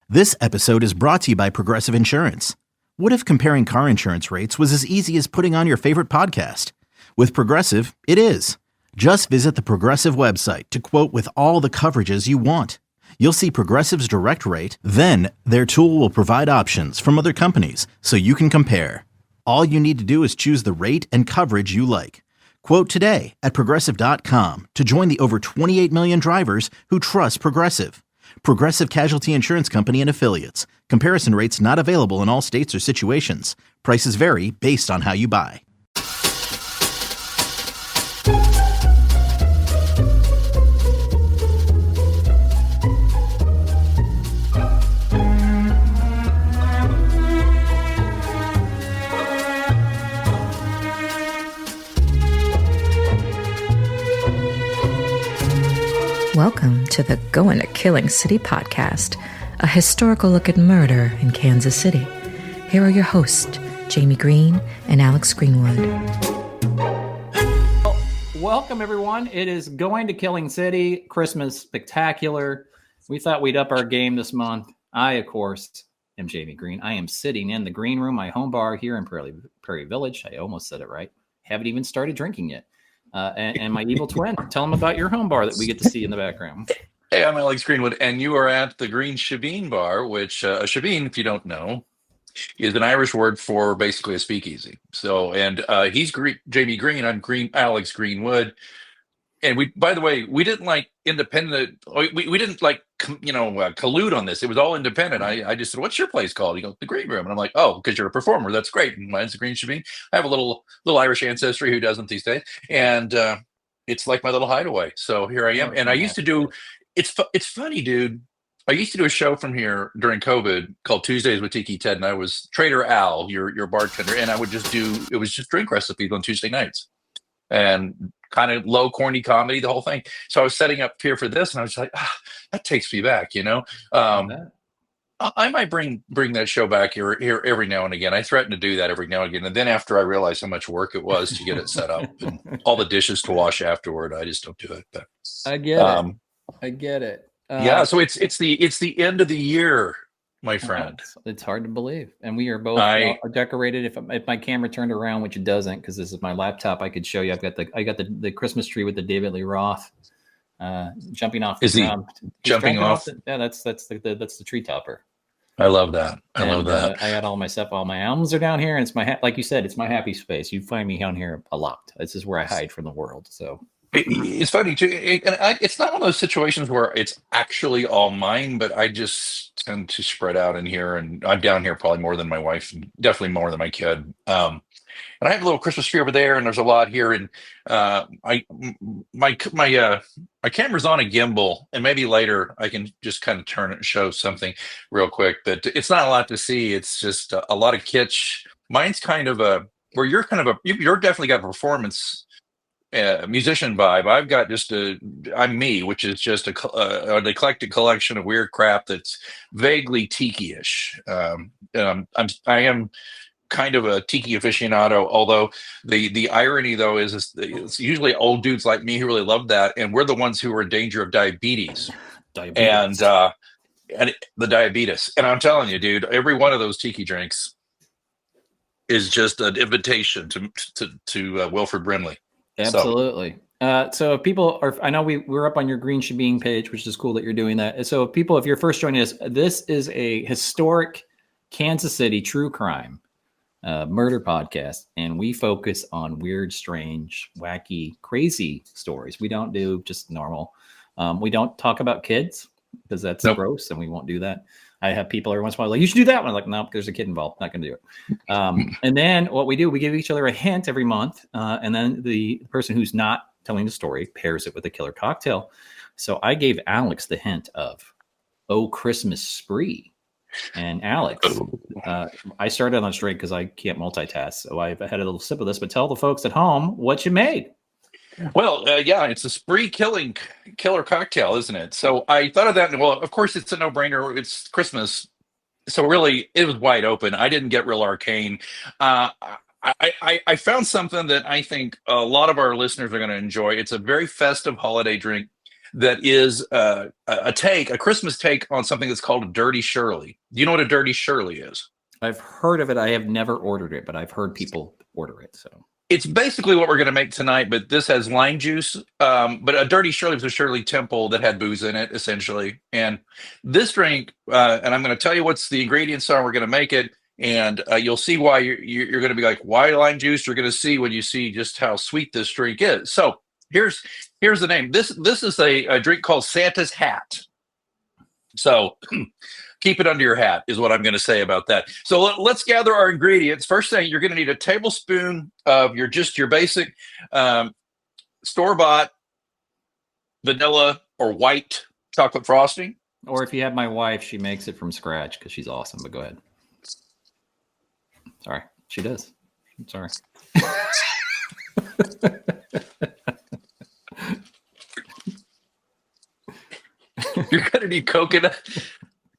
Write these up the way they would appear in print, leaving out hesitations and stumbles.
This episode is brought to you by Progressive Insurance. What if comparing car insurance rates was as easy as putting on your favorite podcast? With Progressive, it is. Just visit the Progressive website to quote with all the coverages you want. You'll see Progressive's direct rate, then their tool will provide options from other companies so you can compare. All you need to do is choose the rate and coverage you like. Quote today at Progressive.com to join the over 28 million drivers who trust Progressive. Progressive Casualty Insurance Company and Affiliates. Comparison rates not available in all states or situations. Prices vary based on how you buy. Welcome to the Going to Killing City podcast, a historical look at murder in Kansas City. Here are your hosts, Jamie Green and Alex Greenwood. Welcome, everyone. It is Going to Killing City, Christmas Spectacular. We thought we'd up our game this month. I, of course, am Jamie Green. I am sitting in the Green Room, my home bar here in Prairie Village. I almost said it right. Haven't even started drinking yet. And my evil twin. Tell them about your home bar that we get to see in the background. Hey, I'm Alex Greenwood, and you are at the Green Shebeen bar, which a shebeen, if you don't know, is an Irish word for basically a speakeasy. So, and he's Jamie Green. I'm Alex Greenwood. And we, by the way, we didn't like independent. We didn't like collude on this. It was all independent. I just said, "What's your place called?" He goes, "The Green Room," and I'm like, "Oh, because you're a performer. That's great." And mine's the Green Shebeen. I have a little Irish ancestry. Who doesn't these days? And it's like my little hideaway. So here I am. And I used to do. It's funny, dude. I used to do a show from here during COVID called Tuesdays with Tiki Ted, and I was Trader Al, your bartender, and I would just do. It was just drink recipes on Tuesday nights. And kind of low, corny comedy, the whole thing. So I was setting up here for this, and I was like, that takes me back, I might bring that show back here every now and again. I threaten to do that every now and again. And then after I realized how much work it was to get it set up and all the dishes to wash afterward, I just don't do it. But I get it. Yeah, so it's the end of the year, my friend. It's hard to believe, and we are both decorated. If my camera turned around, which it doesn't, because this is my laptop, I could show you. I got the Christmas tree with the David Lee Roth jumping off. Is he jumping off? Yeah, that's the tree topper. I love that. I love that. I got all my stuff. All my albums are down here, and it's like you said, it's my happy space. You find me down here a lot. This is where I hide from the world. So. It's funny too, it's not one of those situations where it's actually all mine, but I just tend to spread out in here, and I'm down here probably more than my wife, and definitely more than my kid. And I have a little Christmas tree over there, and there's a lot here. And my camera's on a gimbal, and maybe later I can just kind of turn it and show something real quick. But it's not a lot to see. It's just a lot of kitsch. Mine's kind of you're definitely got a performance. Musician vibe. I've got I'm me, which is just an eclectic collection of weird crap that's vaguely tiki-ish. I am kind of a tiki aficionado, although the irony though is it's usually old dudes like me who really love that, and we're the ones who are in danger of diabetes. And the diabetes. And I'm telling you, dude, every one of those tiki drinks is just an invitation to Wilford Brimley. Absolutely. So if people are, I know we're up on your Green Shebeen page, which is cool that you're doing that. So if you're first joining us, this is a historic Kansas City true crime murder podcast, and we focus on weird, strange, wacky, crazy stories. We don't do just normal. We don't talk about kids because that's gross, and we won't do that. I have people every once in a while like, you should do that one. I'm like, nope, there's a kid involved. Not going to do it. And then what we do, we give each other a hint every month. And then the person who's not telling the story pairs it with a killer cocktail. So I gave Alex the hint of, "Oh, Christmas Spree." And Alex, I started on straight because I can't multitask. So I've had a little sip of this, but tell the folks at home what you made. Well, yeah, it's a spree killer cocktail, isn't it? So I thought of that. Well, of course, it's a no-brainer. It's Christmas. So really, it was wide open. I didn't get real arcane. I found something that I think a lot of our listeners are going to enjoy. It's a very festive holiday drink. that is a Christmas take on something that's called a Dirty Shirley. Do you know what a Dirty Shirley is? I've heard of it. I have never ordered it, but I've heard people order it. So it's basically what we're going to make tonight, but this has lime juice. But a Dirty Shirley was a Shirley Temple that had booze in it, essentially. And this drink, and I'm going to tell you what's the ingredients are. We're going to make it, and you'll see why you're going to be like, why lime juice? You're going to see when you see just how sweet this drink is. So here's the name. This is a drink called Santa's Hat. So keep it under your hat is what I'm going to say about that. So let's gather our ingredients. First thing, you're going to need a tablespoon of your basic store-bought vanilla or white chocolate frosting. Or if you have my wife, she makes it from scratch because she's awesome. But go ahead. Sorry, she does. I'm sorry. You're going to need coconut.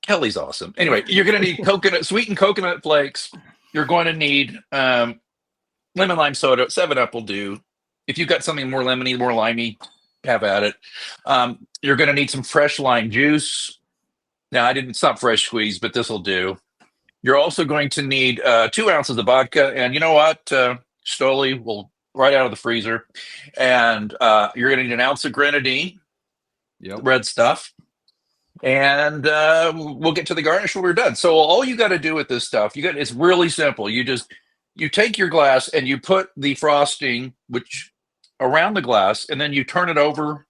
Kelly's awesome. Anyway, you're going to need sweetened coconut flakes. You're going to need lemon lime soda. 7-Up will do. If you've got something more lemony, more limey, have at it. You're going to need some fresh lime juice. Now, it's not fresh squeeze, but this will do. You're also going to need 2 ounces of vodka. And you know what? Stoli will right out of the freezer. And you're going to need an ounce of grenadine. Yep. Red stuff. And we'll get to the garnish when we're done. So all you got to do with this stuff, it's really simple. You take your glass and you put the frosting around the glass, and then you turn it over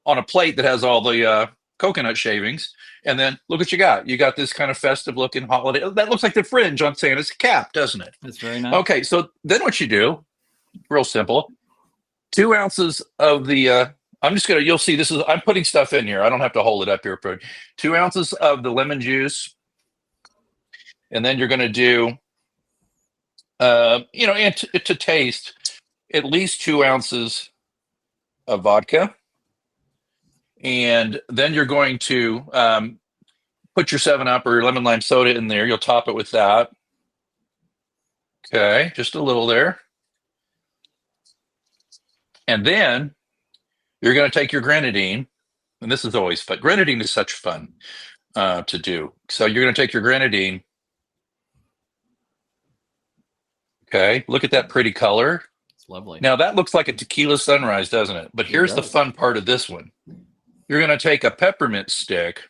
on a plate that has all the coconut shavings. And then look what you got. You got this kind of festive looking holiday. That looks like the fringe on Santa's cap, doesn't it? That's very nice. Okay, so then what you do, real simple, 2 ounces of the you'll see I'm putting stuff in here. I don't have to hold it up here. 2 ounces of the lemon juice. And then you're going to do, and to taste, at least 2 ounces of vodka. And then you're going to put your 7-Up or your lemon lime soda in there. You'll top it with that. Okay, just a little there. And then you're going to take your grenadine, and this is always fun. Grenadine is such fun to do. So you're going to take your grenadine. Okay, look at that pretty color. It's lovely. Now that looks like a tequila sunrise, doesn't it? But here's the fun part of this one. You're going to take a peppermint stick,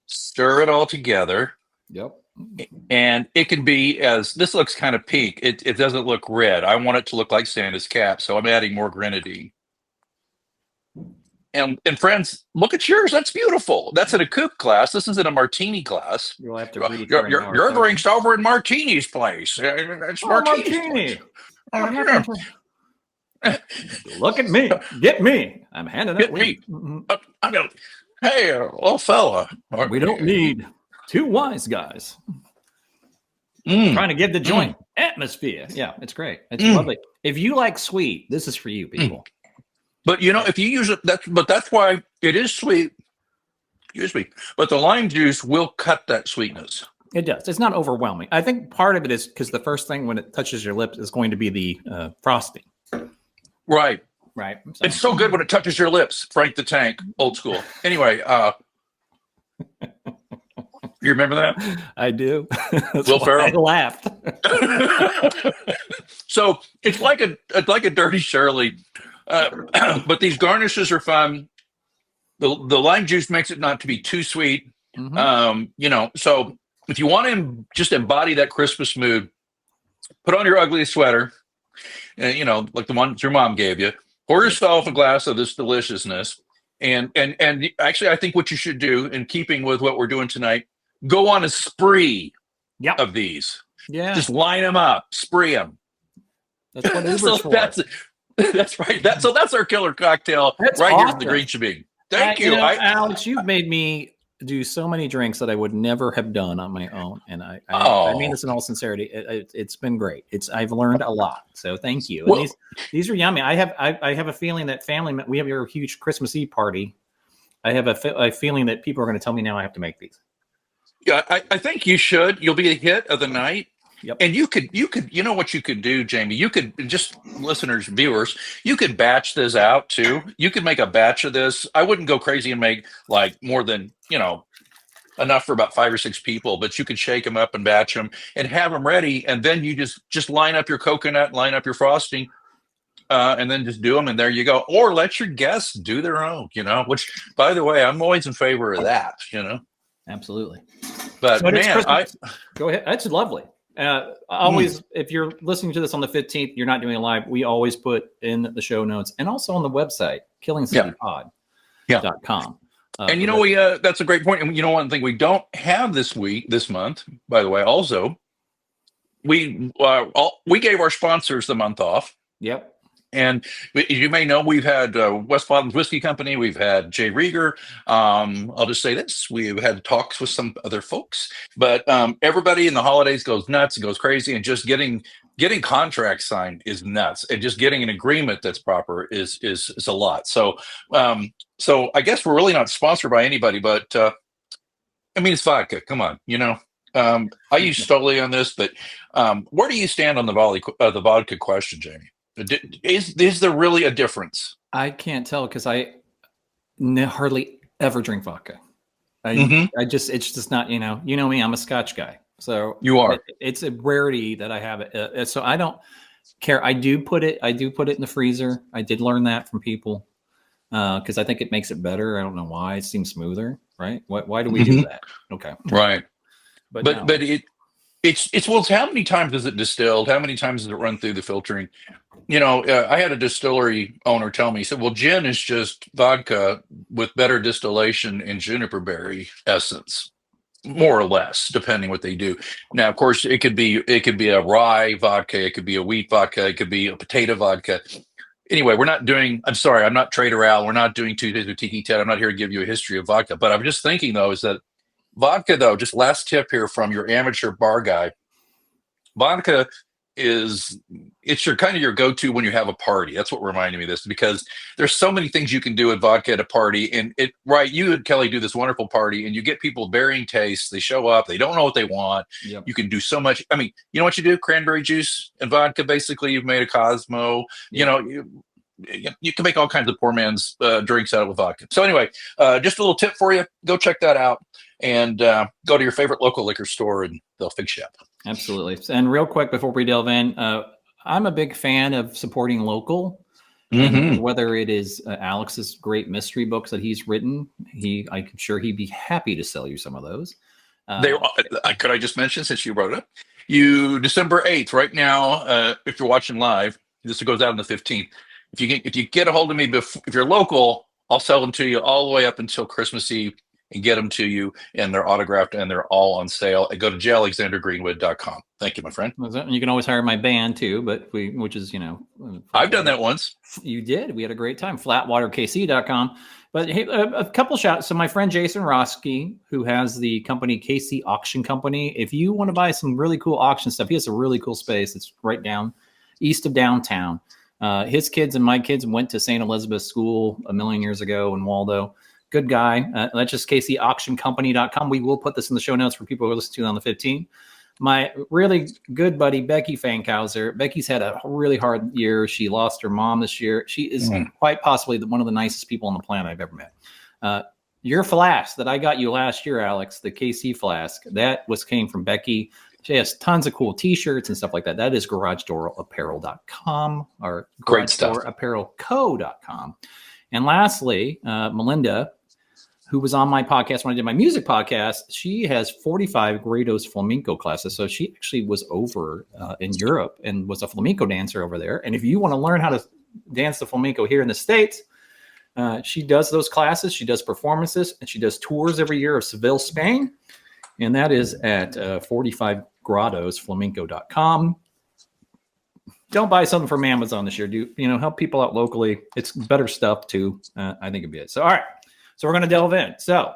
stir it all together. Yep. And it can be this looks kind of pink. It doesn't look red. I want it to look like Santa's cap, so I'm adding more grenadine. And friends, look at yours. That's beautiful. That's in a coupe glass. This is in a martini glass. You'll have to read. Your drink's over in Martini's place. It's Martini. Look at me. Get me. I'm handing it. Me. Hey, old fella. We don't need 2 wise guys. Trying to give the joint atmosphere. Yeah, it's great. It's lovely. If you like sweet, this is for you, people. But if you use it, that's why it is sweet. Excuse me. But the lime juice will cut that sweetness. It does. It's not overwhelming. I think part of it is because the first thing when it touches your lips is going to be the frosting. Right. Right. It's so good when it touches your lips. Frank the Tank, old school. Anyway, you remember that? I do. Will Ferrell. I laughed. So it's like a Dirty Shirley. But these garnishes are fun. The lime juice makes it not to be too sweet. So if you want to just embody that Christmas mood, put on your ugliest sweater, and like the ones your mom gave you. Pour yourself a glass of this deliciousness. And actually, I think what you should do, in keeping with what we're doing tonight, go on a spree of these. Yeah. Just line them up, spree them. That's what Uber's for. That's right. That's our killer cocktail here in the Green Shebeen. Thank you. Alex, you've made me do so many drinks that I would never have done on my own. And I mean this in all sincerity. It's been great. I've learned a lot. So thank you. Well, these are yummy. I have a feeling that we have your huge Christmas Eve party. I have a feeling that people are going to tell me now I have to make these. Yeah, I think you should. You'll be a hit of the night. Yep. And you know what you could do, Jamie? You could, just listeners, viewers, you could batch this out too. You could make a batch of this. I wouldn't go crazy and make like more than, enough for about 5 or 6 people, but you could shake them up and batch them and have them ready. And then you just line up your coconut, line up your frosting, and then just do them. And there you go. Or let your guests do their own, which, by the way, I'm always in favor of that, Absolutely. But so man, go ahead. That's lovely. Always, if you're listening to this on the 15th, you're not doing it live. We always put in the show notes and also on the website, killingcitypod.com. And that's a great point. And one thing we don't have this month, by the way, also, we gave our sponsors the month off. Yep. And you may know we've had West Bottoms Whiskey Company. We've had Jay Rieger. I'll just say this. We've had talks with some other folks. But everybody in the holidays goes nuts and goes crazy. And just getting contracts signed is nuts. And just getting an agreement that's proper is a lot. So I guess we're really not sponsored by anybody. But, it's vodka. Come on, I use Stoli on this. But where do you stand on the vodka question, Jamie? Is there really a difference? I can't tell because I hardly ever drink vodka. It's just not, you know me, I'm a Scotch guy. So you are. It's a rarity that I have it. So I don't care. I do put it in the freezer. I did learn that from people because I think it makes it better. I don't know why. It seems smoother, right? Why do we do that? Okay. Right. But it's how many times is it distilled? How many times does it run through the filtering? I had a distillery owner tell me, he said, well, gin is just vodka with better distillation and juniper berry essence, more or less, depending what they do. Now, of course, it could be a rye vodka, it could be a wheat vodka, it could be a potato vodka. Anyway, I'm not Trader Al. We're not doing Tuesdays with Tiki Ted. I'm not here to give you a history of vodka. But I'm just thinking, though, is that vodka, though, just last tip here from your amateur bar guy, vodka it's your kind of your go-to when you have a party. That's what reminded me of this, because there's so many things you can do with vodka at a party. And you and Kelly do this wonderful party and you get people varying tastes. They show up, they don't know what they want. Yep. You can do so much. You know what you do? Cranberry juice and vodka. Basically, you've made a Cosmo. Yep. You can make all kinds of poor man's drinks out of vodka. So anyway, just a little tip for you. Go check that out and go to your favorite local liquor store and they'll fix you up. Absolutely. And real quick before we delve in, I'm a big fan of supporting local. And whether it is Alex's great mystery books that he's written, I'm sure he'd be happy to sell you some of those. Could I just mention, since you brought it up, December 8th, right now, if you're watching live, this goes out on the 15th. If you get a hold of me, if you're local, I'll sell them to you all the way up until Christmas Eve and get them to you, and they're autographed and they're all on sale. Go tojalexandergreenwood.com. Thank you, my friend. You can always hire my band too, which is, I've done that once. You did. We had a great time. Flatwaterkc.com. But hey, a couple shots. So my friend Jason Roski, who has the company KC Auction Company, if you want to buy some really cool auction stuff, he has a really cool space. It's right down east of downtown. His kids and my kids went to St. Elizabeth's School a million years ago in Waldo. Good guy. That's just KCAuctionCompany.com. We will put this in the show notes for people who listen to it on the 15th. My really good buddy, Becky Fankhauser. Becky's had a really hard year. She lost her mom this year. She is quite possibly one of the nicest people on the planet I've ever met. Your flask that I got you last year, Alex, the KC flask, came from Becky. She has tons of cool T-shirts and stuff like that. That is GarageDoorApparel.com or GarageDoorApparelCo.com. And lastly, Melinda, who was on my podcast when I did my music podcast, she has 45 Grados flamenco classes. So she actually was over in Europe and was a flamenco dancer over there. And if you want to learn how to dance the flamenco here in the States, she does those classes. She does performances and she does tours every year of Seville, Spain. And that is at 45gradosflamenco.com. Don't buy something from Amazon this year. Help people out locally. It's better stuff too. I think it'd be it. So, all right. So we're going to delve in. So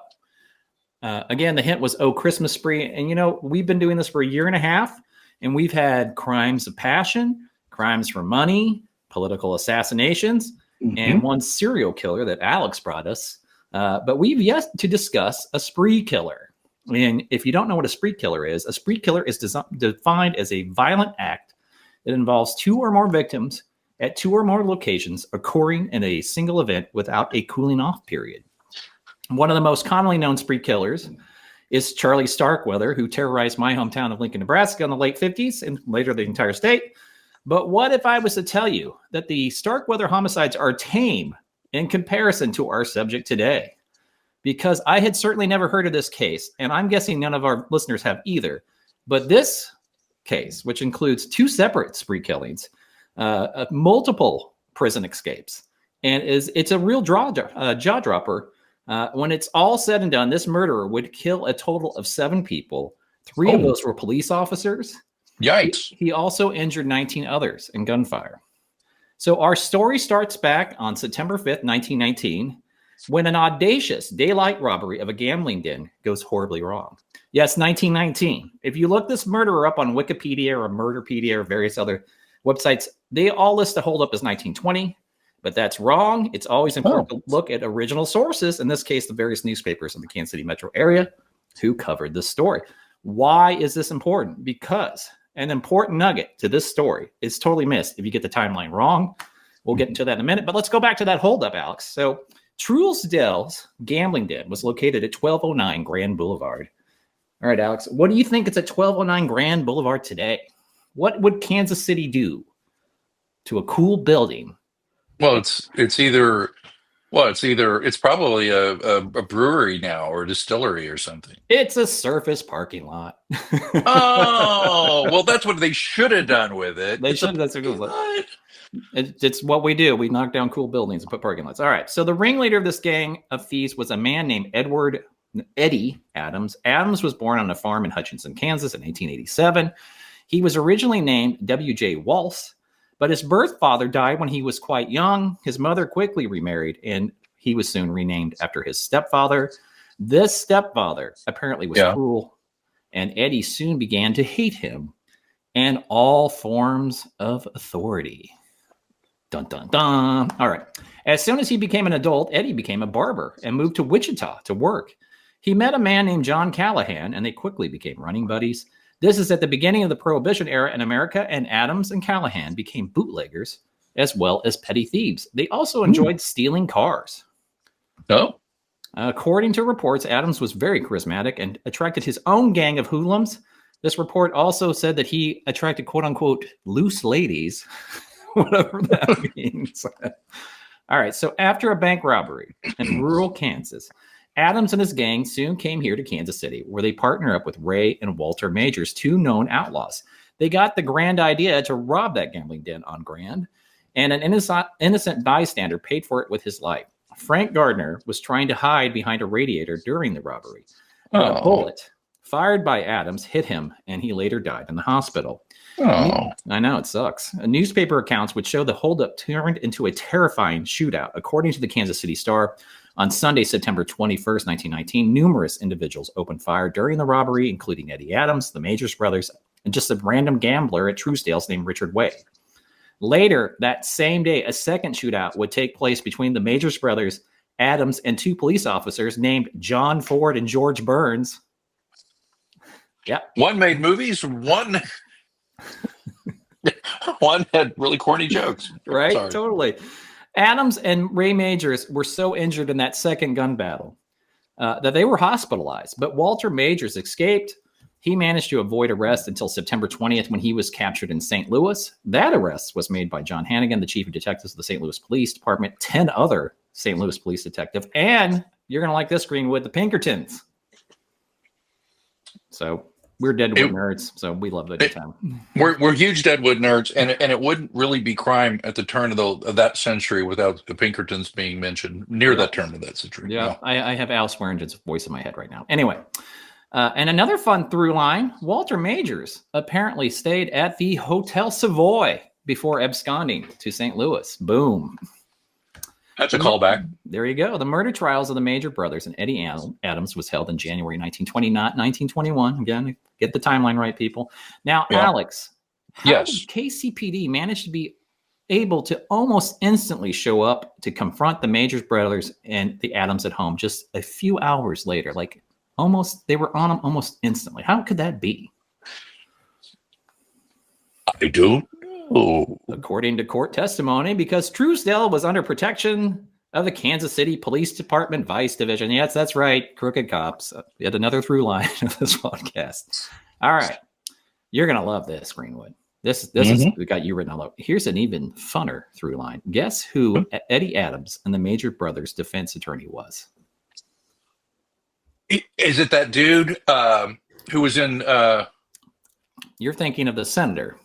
again, the hint was, Christmas Spree. And, we've been doing this for a year and a half and we've had crimes of passion, crimes for money, political assassinations, and one serial killer that Alex brought us. But we've yet to discuss a spree killer. And if you don't know what a spree killer is, a spree killer is defined as a violent act that involves two or more victims at two or more locations occurring in a single event without a cooling off period. One of the most commonly known spree killers is Charlie Starkweather, who terrorized my hometown of Lincoln, Nebraska in the late 50s and later the entire state. But what if I was to tell you that the Starkweather homicides are tame in comparison to our subject today? Because I had certainly never heard of this case, and I'm guessing none of our listeners have either. But this case, which includes two separate spree killings, multiple prison escapes, and it's a real jaw dropper. When it's all said and done, this murderer would kill a total of 7 people. 3 of those were police officers. Yikes. He also injured 19 others in gunfire. So our story starts back on September 5th, 1919, when an audacious daylight robbery of a gambling den goes horribly wrong. Yes, 1919. If you look this murderer up on Wikipedia or Murderpedia or various other websites, they all list the holdup as 1920, but that's wrong. It's always important to look at original sources, in this case, the various newspapers in the Kansas City metro area who covered this story. Why is this important? Because an important nugget to this story is totally missed if you get the timeline wrong. We'll get into that in a minute, but let's go back to that holdup, Alex. So Truesdale's gambling den was located at 1209 Grand Boulevard. All right, Alex, what do you think it's at 1209 Grand Boulevard today? What would Kansas City do to a cool building? Well, it's probably a brewery now or a distillery or something. It's a surface parking lot. Oh, well, that's what they should have done with it. They should have done what? It's what we do. We knock down cool buildings and put parking lots. All right. So the ringleader of this gang of thieves was a man named Eddie Adams. Adams was born on a farm in Hutchinson, Kansas in 1887. He was originally named W.J. Walsh, but his birth father died when he was quite young. His mother quickly remarried, and he was soon renamed after his stepfather. This stepfather apparently was cruel, and Eddie soon began to hate him and all forms of authority. Dun, dun, dun. All right. As soon as he became an adult, Eddie became a barber and moved to Wichita to work. He met a man named John Callahan, and they quickly became running buddies. This is at the beginning of the Prohibition era in America, and Adams and Callahan became bootleggers as well as petty thieves. They also enjoyed stealing cars. Oh. According to reports, Adams was very charismatic and attracted his own gang of hoodlums. This report also said that he attracted, quote unquote, loose ladies, whatever that means. All right. So after a bank robbery in rural Kansas, Adams and his gang soon came here to Kansas City, where they partnered up with Ray and Walter Majors, 2 known outlaws. They got the grand idea to rob that gambling den on Grand, and an innocent bystander paid for it with his life. Frank Gardner was trying to hide behind a radiator during the robbery. A bullet fired by Adams hit him, and he later died in the hospital. I know, it sucks. Newspaper accounts would show the holdup turned into a terrifying shootout. According to the Kansas City Star, on Sunday, September 21st, 1919, numerous individuals opened fire during the robbery, including Eddie Adams, the Majors brothers, and just a random gambler at Truesdale's named Richard Way. Later that same day, a second shootout would take place between the Majors brothers, Adams, and 2 police officers named John Ford and George Burns. Yeah. One made movies, one had really corny jokes. Right? Sorry. Totally. Adams and Ray Majors were so injured in that second gun battle that they were hospitalized, but Walter Majors escaped. He managed to avoid arrest until September 20th when he was captured in St. Louis. That arrest was made by John Hannigan, the chief of detectives of the St. Louis Police Department, 10 other St. Louis police detectives, and you're going to like this, Greenwood, the Pinkertons. So we're Deadwood nerds, so we love that good time. We're huge Deadwood nerds, and it wouldn't really be crime at the turn of that century without the Pinkertons being mentioned near that turn of that century. Yeah, I have Al Swearingen's voice in my head right now. Anyway, and another fun through line, Walter Majors apparently stayed at the Hotel Savoy before absconding to St. Louis. Boom. That's a callback. There you go. The murder trials of the Major brothers and Eddie Adams was held in January 1920, not 1921. Again, get the timeline right, people. Now, Alex, how did KCPD manage to be able to almost instantly show up to confront the Major brothers and the Adams at home just a few hours later? Like, They were on him almost instantly. How could that be? I don't know. According to court testimony, because Truesdale was under protection of the Kansas City Police Department Vice Division. Yes, that's right. Crooked cops. Yet another through line of this podcast. All right. You're going to love this, Greenwood. This is, we got you written all over. Here's an even funner through line. Guess who Eddie Adams and the Major Brothers defense attorney was? Is it that dude who was in... You're thinking of the senator.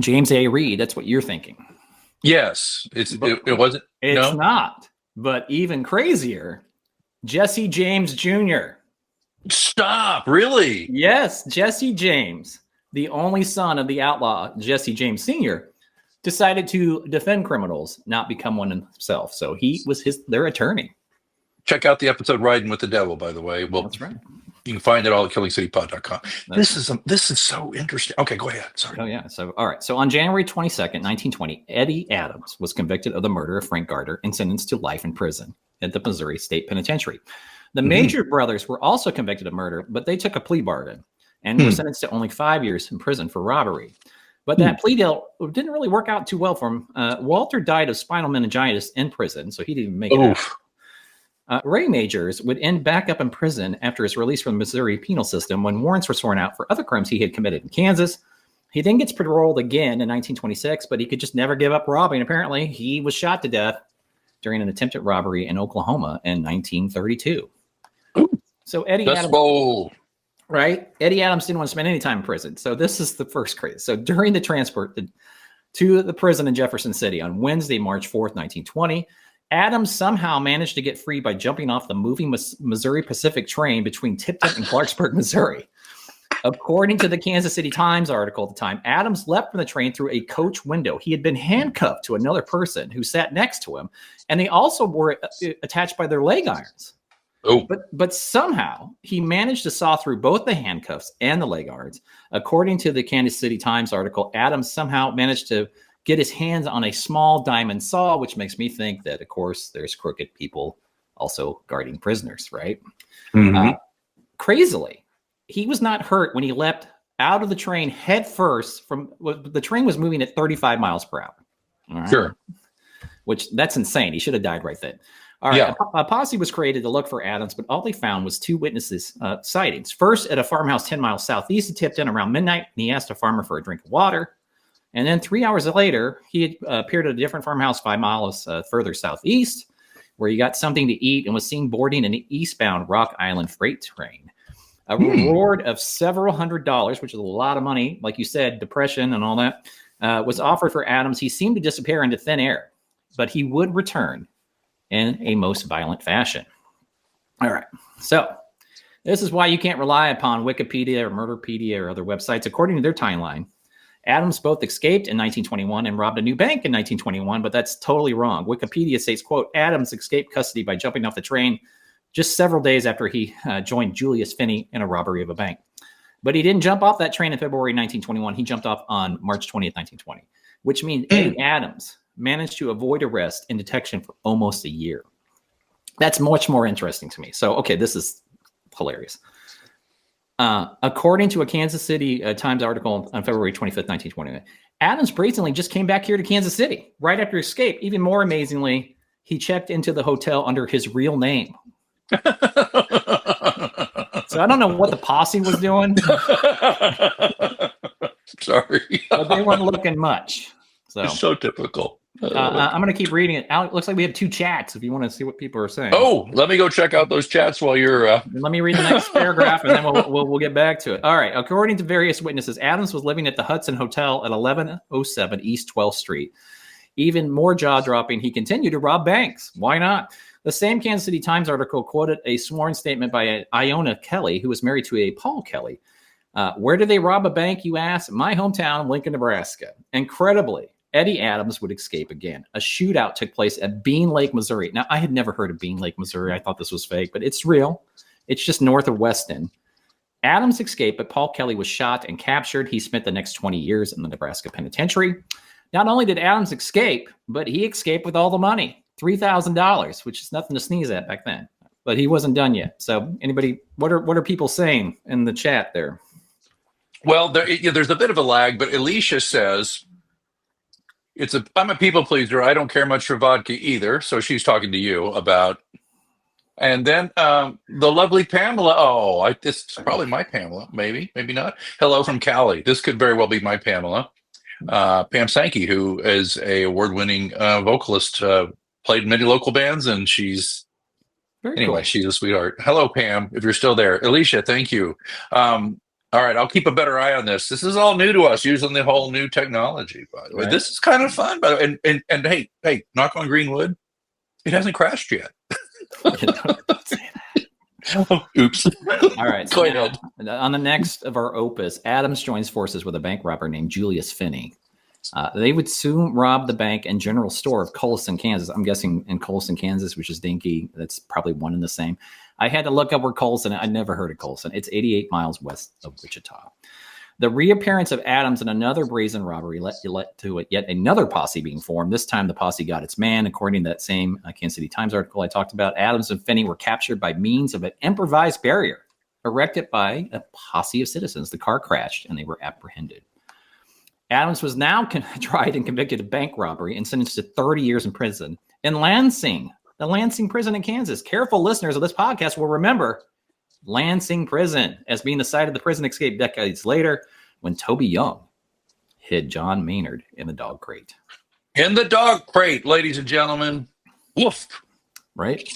James A. Reed. That's what you're thinking. Yes. It wasn't... It's not. But even crazier, Jesse James Jr. Stop, really? Yes, Jesse James, the only son of the outlaw Jesse James Sr., decided to defend criminals, not become one himself. So he was their attorney. Check out the episode Riding with the Devil, by the way. Well, that's right. You can find it all at killingcitypod.com. This is so interesting. Okay, go ahead. Sorry. Oh, yeah. So, all right. So on January 22nd, 1920, Eddie Adams was convicted of the murder of Frank Gardner and sentenced to life in prison at the Missouri State Penitentiary. The Major brothers were also convicted of murder, but they took a plea bargain and were sentenced to only 5 years in prison for robbery. But that plea deal didn't really work out too well for him. Walter died of spinal meningitis in prison, so he didn't even make it out. Ray Majors would end back up in prison after his release from the Missouri penal system when warrants were sworn out for other crimes he had committed in Kansas. He then gets paroled again in 1926, but he could just never give up robbing. Apparently, he was shot to death during an attempted robbery in Oklahoma in 1932. So Eddie Adams, bold. Right? Eddie Adams didn't want to spend any time in prison. So this is the first crazy. So during the transport to the prison in Jefferson City on Wednesday, March 4th, 1920, Adams somehow managed to get free by jumping off the moving Missouri Pacific train between Tipton and Clarksburg, Missouri. According to the Kansas City Times article at the time, Adams leapt from the train through a coach window. He had been handcuffed to another person who sat next to him, and they also were attached by their leg irons. Oh. But somehow he managed to saw through both the handcuffs and the leg irons. According to the Kansas City Times article, Adams somehow managed to get his hands on a small diamond saw, which makes me think that, of course, there's crooked people also guarding prisoners, right? Crazily, he was not hurt when he leapt out of the train head first the train was moving at 35 miles per hour. All right? Sure. Which that's insane. He should have died right then. All right. Yeah. A posse was created to look for Adams, but all they found was two witnesses' sightings. First, at a farmhouse 10 miles southeast of Tipton around midnight, and he asked a farmer for a drink of water. And then 3 hours later, he had appeared at a different farmhouse 5 miles further southeast, where he got something to eat and was seen boarding an eastbound Rock Island freight train. A reward of several $100s, which is a lot of money, like you said, depression and all that, was offered for Adams. He seemed to disappear into thin air, but he would return in a most violent fashion. All right. So this is why you can't rely upon Wikipedia or Murderpedia or other websites. According to their timeline, Adams both escaped in 1921 and robbed a new bank in 1921, but that's totally wrong. Wikipedia states, quote, Adams escaped custody by jumping off the train just several days after he joined Julius Finney in a robbery of a bank. But he didn't jump off that train in February 1921. He jumped off on March 20th, 1920, which means Eddie Adams managed to avoid arrest and detection for almost a year. That's much more interesting to me. So, okay, this is hilarious. According to a Kansas City Times article on February 25th, 1920, Adams brazenly just came back here to Kansas City right after escape. Even more amazingly, he checked into the hotel under his real name. So I don't know what the posse was doing. Sorry. But they weren't looking much. It's so typical. I'm going to keep reading it. Alex, looks like we have two chats if you want to see what people are saying. Oh, let me go check out those chats while you're... Let me read the next paragraph, and then we'll get back to it. All right. According to various witnesses, Adams was living at the Hudson Hotel at 1107 East 12th Street. Even more jaw-dropping, he continued to rob banks. Why not? The same Kansas City Times article quoted a sworn statement by Iona Kelly, who was married to a Paul Kelly. Where did they rob a bank, you ask? My hometown, Lincoln, Nebraska. Incredibly, Eddie Adams would escape again. A shootout took place at Bean Lake, Missouri. Now, I had never heard of Bean Lake, Missouri. I thought this was fake, but it's real. It's just north of Weston. Adams escaped, but Paul Kelly was shot and captured. He spent the next 20 years in the Nebraska penitentiary. Not only did Adams escape, but he escaped with all the money, $3,000, which is nothing to sneeze at back then. but he wasn't done yet. So anybody, what are people saying in the chat there? Well, there's a bit of a lag, but Alicia says I'm a people pleaser. I don't care much for vodka either. So she's talking to you about. And then the lovely Pamela. Oh, this is probably my Pamela. Maybe not. Hello from Cali. This could very well be my Pamela. Pam Sankey, who is a award-winning vocalist, played many local bands, and she's Cool. She's a sweetheart. Hello, Pam, if you're still there. Alicia, thank you. All right, I'll keep a better eye on this. This is all new to us, using the whole new technology, by the way. Right. This is kind of fun, by the way. And hey, knock on green wood, it hasn't crashed yet. Don't say that. Oh, oops. All right. So on the next of our opus, Adams joins forces with a bank robber named Julius Finney. They would soon rob the bank and general store of Colson, Kansas. I'm guessing in Colson, Kansas, which is Dinky. That's probably one and the same. I had to look up where Colson. I'd never heard of Colson. It's 88 miles west of Wichita. The reappearance of Adams in another brazen robbery led to yet another posse being formed. This time, the posse got its man. According to that same Kansas City Times article I talked about, Adams and Finney were captured by means of an improvised barrier erected by a posse of citizens. The car crashed, and they were apprehended. Adams was now tried and convicted of bank robbery and sentenced to 30 years in prison in Lansing, the Lansing prison in Kansas. Careful listeners of this podcast will remember Lansing prison as being the site of the prison escape decades later when Toby Young hid John Maynard in the dog crate. In the dog crate, ladies and gentlemen. Woof. Right?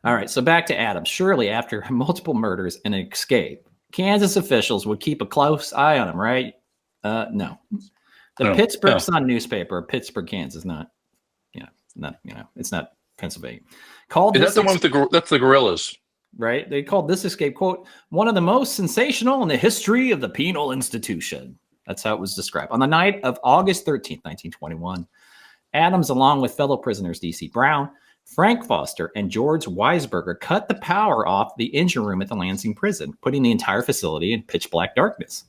All right, so back to Adams. Surely after multiple murders and an escape, Kansas officials would keep a close eye on him, right? No. The Pittsburgh Sun newspaper, Pittsburgh, Kansas, it's not Pennsylvania. Is that the one with that's the gorillas? Right. They called this escape, quote, one of the most sensational in the history of the penal institution. That's how it was described. On the night of August 13th, 1921, Adams, along with fellow prisoners D.C. Brown, Frank Foster, and George Weisberger, cut the power off the engine room at the Lansing prison, putting the entire facility in pitch black darkness.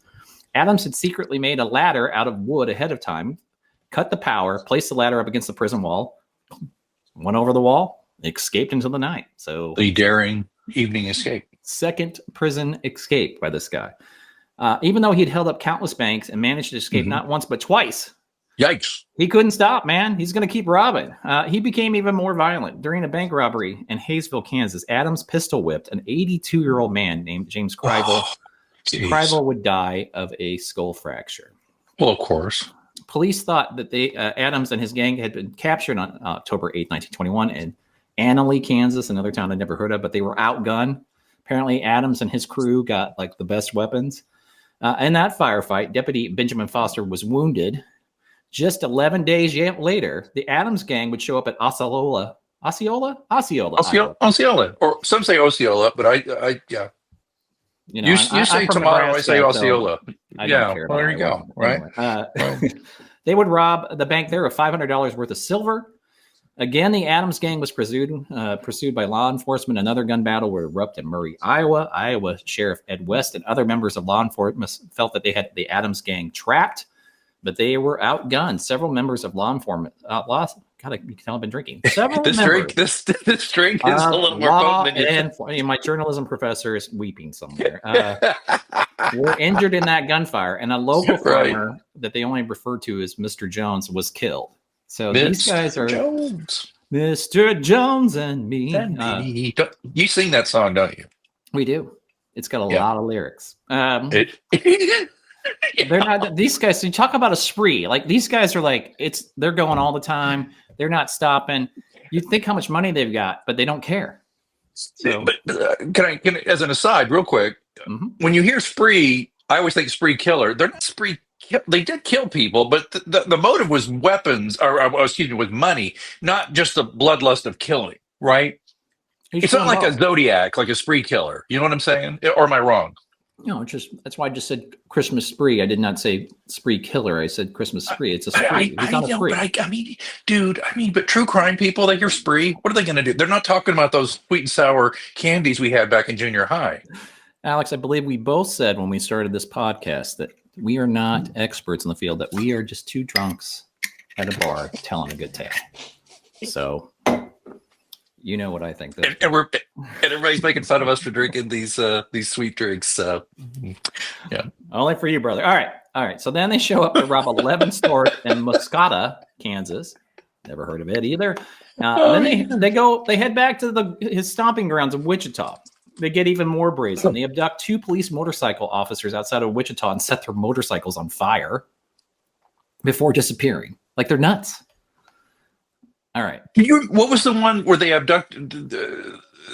Adams had secretly made a ladder out of wood ahead of time, cut the power, placed the ladder up against the prison wall, went over the wall, escaped into the night. So the daring evening escape. Second prison escape by this guy. Even though he'd held up countless banks and managed to escape not once but twice. Yikes. He couldn't stop, man. He's going to keep robbing. He became even more violent. During a bank robbery in Hayesville, Kansas, Adams pistol whipped an 82-year-old man named James Crivel. Crivel would die of a skull fracture. Well, of course. Police thought that Adams and his gang had been captured on October 8, 1921 in Annalee, Kansas, another town I'd never heard of, but they were outgunned. Apparently, Adams and his crew got like the best weapons. In that firefight, Deputy Benjamin Foster was wounded. Just 11 days later, the Adams gang would show up at Osceola, or some say Osceola, but I yeah. You say tomato, I say Osceola. Yeah, well, there you go. Right. Anyway, they would rob the bank there of $500 worth of silver. Again, the Adams gang was pursued by law enforcement. Another gun battle would erupt in Murray, Iowa. Iowa Sheriff Ed West and other members of law enforcement felt that they had the Adams gang trapped, but they were outgunned. Several members of law enforcement God, you can tell I've been drinking. Several this drink is a little more potent than and my journalism professor is weeping somewhere. Were injured in that gunfire, and a local farmer that they only referred to as Mr. Jones was killed. So these guys are Jones. Mr. Jones and me. You sing that song, don't you? We do. It's got a lot of lyrics. They're not these guys. So you talk about a spree. Like these guys are like they're going all the time. They're not stopping. You think how much money they've got, but they don't care. So, but can I, as an aside, real quick, when you hear spree, I always think spree killer. They're not spree. They did kill people, but the motive was weapons, was money, not just the bloodlust of killing. Right? It's not like a Zodiac, like a spree killer. You know what I'm saying? Or am I wrong? No, that's why I just said Christmas spree. I did not say spree killer. I said Christmas spree. It's a spree. He's not a spree. But true crime people, they hear spree. What are they going to do? They're not talking about those sweet and sour candies we had back in junior high. Alex, I believe we both said when we started this podcast that we are not experts in the field, that we are just two drunks at a bar telling a good tale. So You know what I think. And everybody's making fun of us for drinking these sweet drinks. Yeah. Only for you, brother. All right. So then they show up to rob 11 stores in Muscata, Kansas. Never heard of it either. Then they head back to his stomping grounds of Wichita. They get even more brazen. They abduct 2 police motorcycle officers outside of Wichita and set their motorcycles on fire before disappearing. Like, they're nuts. All right. What was the one where they abducted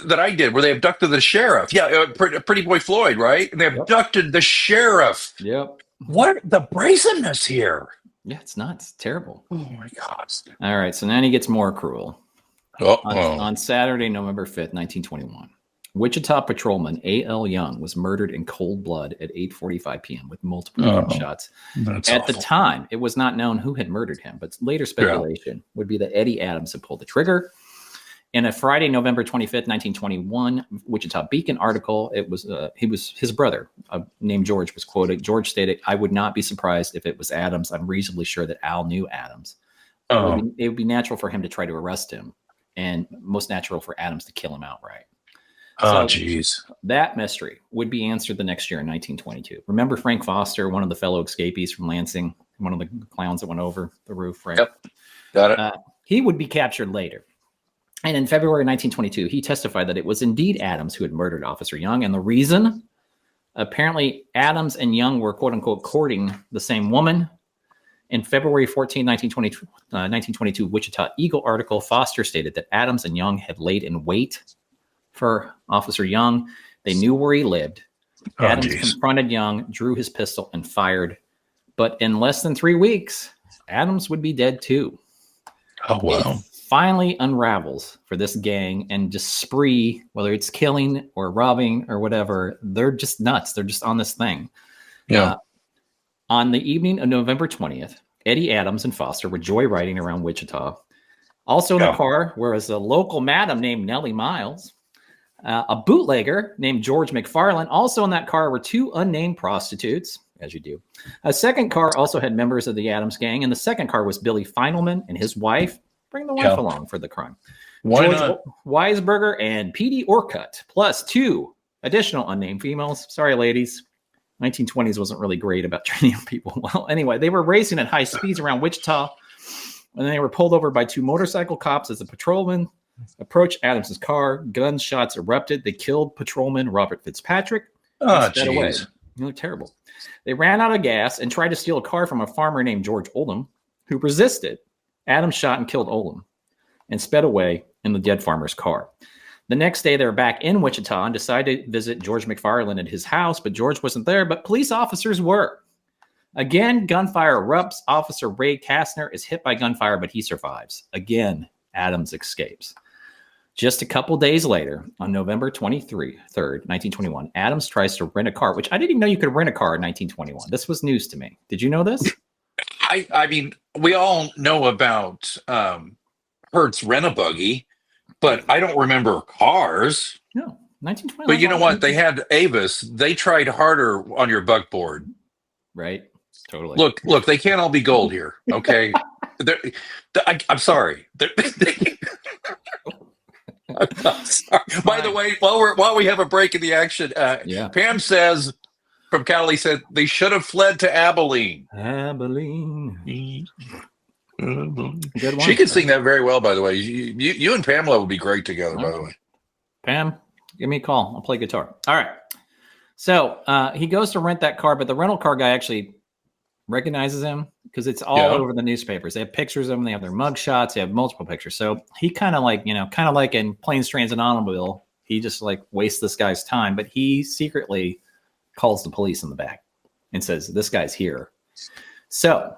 that I did? Where they abducted the sheriff? Yeah, Pretty Boy Floyd, right? And they abducted the sheriff. Yep. What the brazenness here? Yeah, it's nuts. It's terrible. Oh my gosh. All right. So then he gets more cruel. On Saturday, November 5th, 1921. Wichita patrolman A.L. Young was murdered in cold blood at 8:45 p.m. with multiple gunshots. At the time, it was not known who had murdered him, but later speculation would be that Eddie Adams had pulled the trigger. In a Friday, November 25th, 1921, Wichita Beacon article, his brother named George was quoted. George stated, "I would not be surprised if it was Adams. I'm reasonably sure that Al knew Adams. It would be natural for him to try to arrest him, and most natural for Adams to kill him outright." Oh, geez. That mystery would be answered the next year in 1922. Remember Frank Foster, one of the fellow escapees from Lansing, one of the clowns that went over the roof, right? Yep. Got it. He would be captured later. And in February 1922, he testified that it was indeed Adams who had murdered Officer Young. And the reason? Apparently, Adams and Young were, quote unquote, courting the same woman. In February 14, 1922, Wichita Eagle article, Foster stated that Adams and Young had laid in wait for Officer Young. They knew where he lived. Adams confronted Young, drew his pistol, and fired. But in less than 3 weeks, Adams would be dead too. Oh, wow. It finally unravels for this gang and just spree, whether it's killing or robbing or whatever. They're just nuts. They're just on this thing. Yeah. On the evening of November 20th, Eddie Adams and Foster were joyriding around Wichita. Also in the car was a local madam named Nellie Miles. A bootlegger named George McFarland. Also in that car were 2 unnamed prostitutes, as you do. A second car also had members of the Adams gang, and the second car was Billy Feinelman and his wife. Bring the wife along for the crime. Why George not? Weisberger and Petey Orcutt, plus 2 additional unnamed females. Sorry, ladies. 1920s wasn't really great about treating people well. Anyway, they were racing at high speeds around Wichita, and they were pulled over by 2 motorcycle cops as a patrolman approached Adams's car. Gunshots erupted. They killed patrolman Robert Fitzpatrick. Oh, jeez. They look terrible. They ran out of gas and tried to steal a car from a farmer named George Oldham, who resisted. Adams shot and killed Oldham and sped away in the dead farmer's car. The next day, they were back in Wichita and decided to visit George McFarland at his house, but George wasn't there, but police officers were. Again, gunfire erupts. Officer Ray Kastner is hit by gunfire, but he survives. Again, Adams escapes. Just a couple days later, on November 3rd, 1921, Adams tries to rent a car, which I didn't even know you could rent a car in 1921. This was news to me. Did you know this? I mean, we all know about Hertz Rent-A-Buggy, but I don't remember cars. No, 1921. But you know what? They had Avis. They tried harder on your buckboard. Right. Totally. Look, they can't all be gold here. Okay. I'm sorry. I'm sorry. By the way, while we have a break in the action, Pam says from Cali said they should have fled to Abilene. Abilene. Good one. She can sing that very well, by the way. You and Pamela would be great together, by the way. Pam, give me a call. I'll play guitar. All right. So he goes to rent that car, but the rental car guy actually recognizes him because it's all over the newspapers. They have pictures of him. They have their mug shots. They have multiple pictures. So he kind of like in Planes, Trains, and Automobile, he just like wastes this guy's time, but he secretly calls the police in the back and says, this guy's here. So